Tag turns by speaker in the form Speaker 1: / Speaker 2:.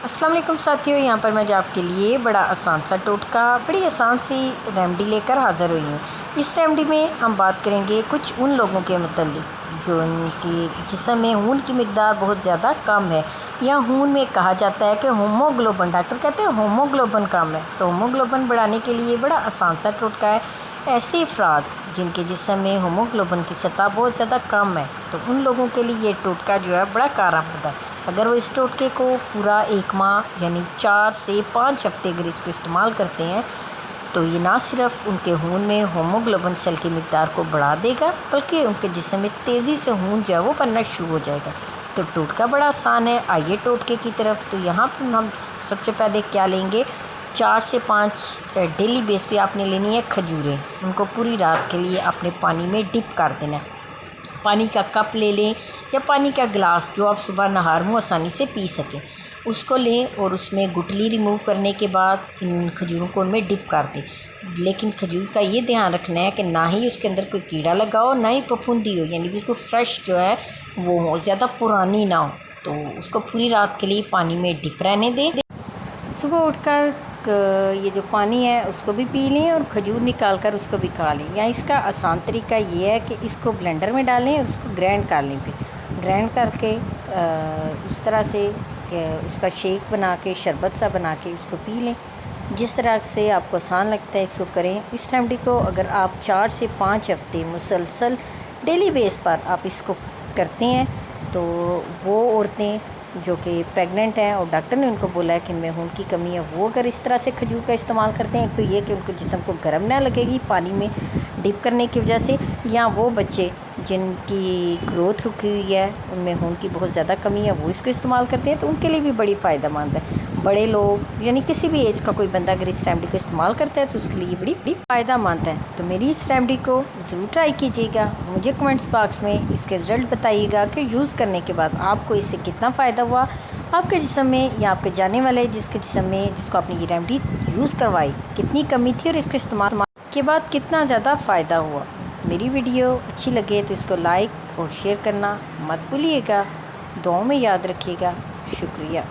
Speaker 1: अस्सलाम वालेकुम साथियों, यहाँ पर मैं जो आपके लिए बड़ा आसान सा टोटका, बड़ी आसान सी रेमेडी लेकर हाज़िर हुई हूँ। इस रेमेडी में हम बात करेंगे कुछ उन लोगों के मुतालिक जो उनकी जिस्म में खून की मिकदार बहुत ज़्यादा कम है, या खून में कहा जाता है कि होमोग्लोबिन, डॉक्टर कहते हैं होमोग्लोबिन कम है। तो होमोग्लोबिन बढ़ाने के लिए बड़ा आसान सा टोटका है। ऐसे अफराद जिनके जिस्म में होमोग्लोबिन की सतह बहुत ज़्यादा कम है, तो उन लोगों के लिए ये टोटका जो है बड़ा कारगर है। अगर वो इस टोटके को पूरा 1 माह यानी 4 से 5 हफ्ते अगर इसको इस्तेमाल करते हैं, तो ये ना सिर्फ उनके खून में होमोग्लोबिन सेल की मिकदार को बढ़ा देगा, बल्कि उनके जिस्म में तेज़ी से खून जो है वो बनना शुरू हो जाएगा। तो टोटका बड़ा आसान है। आइए टोटके की तरफ। तो यहाँ पर हम सबसे पहले क्या लेंगे, 4 से 5 डेली बेस पे आपने लेनी है खजूरें। उनको पूरी रात के लिए आपने पानी में डिप कर देना है। पानी का कप ले लें या पानी का गिलास जो आप सुबह नहार मुँह आसानी से पी सकें, उसको लें और उसमें गुठली रिमूव करने के बाद इन खजूरों को उनमें डिप कर दें। लेकिन खजूर का ये ध्यान रखना है कि ना ही उसके अंदर कोई कीड़ा लगा हो, ना ही फफूंदी हो, यानी बिल्कुल फ्रेश जो है वो हो, ज़्यादा पुरानी ना हो। तो उसको पूरी रात के लिए पानी में डिप रहने दें। सुबह उठकर ये जो पानी है उसको भी पी लें और खजूर निकाल कर उसको भी खा लें। या इसका आसान तरीका ये है कि इसको ब्लेंडर में डालें और उसको ग्राइंड कर लें। फिर ग्राइंड करके उस तरह से उसका शेक बना के, शरबत सा बना के उसको पी लें। जिस तरह से आपको आसान लगता है इसको करें। इस रेमेडी को अगर आप 4 से 5 हफ्ते मुसलसल डेली बेस पर आप इसको करते हैं, तो वो औरतें जो कि प्रेग्नेंट हैं और डॉक्टर ने उनको बोला है कि इनमें खून की कमी है, वो अगर इस तरह से खजूर का इस्तेमाल करते हैं, तो ये कि उनको जिस्म को गर्म ना लगेगी पानी में डिप करने की वजह से। या वो बच्चे जिनकी ग्रोथ रुकी हुई है, उनमें खून की बहुत ज़्यादा कमी है, वो इसको इस्तेमाल करते हैं, तो उनके लिए भी बड़ी फ़ायदेमंद है। बड़े लोग यानी किसी भी एज का कोई बंदा अगर इस रेमेडी को इस्तेमाल करता है, तो उसके लिए बड़ी फ़ायदेमंद है। तो मेरी इस रेमेडी को ज़रूर ट्राई कीजिएगा। मुझे कमेंट्स बॉक्स में इसके रिज़ल्ट बताइएगा कि यूज़ करने के बाद आपको इससे कितना फ़ायदा हुआ। आपके जिस्म में या आपके जाने वाले जिसके जिस्म में जिसको आपने ये रेमेडी यूज़ करवाई, कितनी कमी थी और इसको इस्तेमाल के बाद कितना ज़्यादा फ़ायदा हुआ। मेरी वीडियो अच्छी लगे तो इसको लाइक और शेयर करना मत भूलिएगा। दुआओं में याद रखिएगा। शुक्रिया।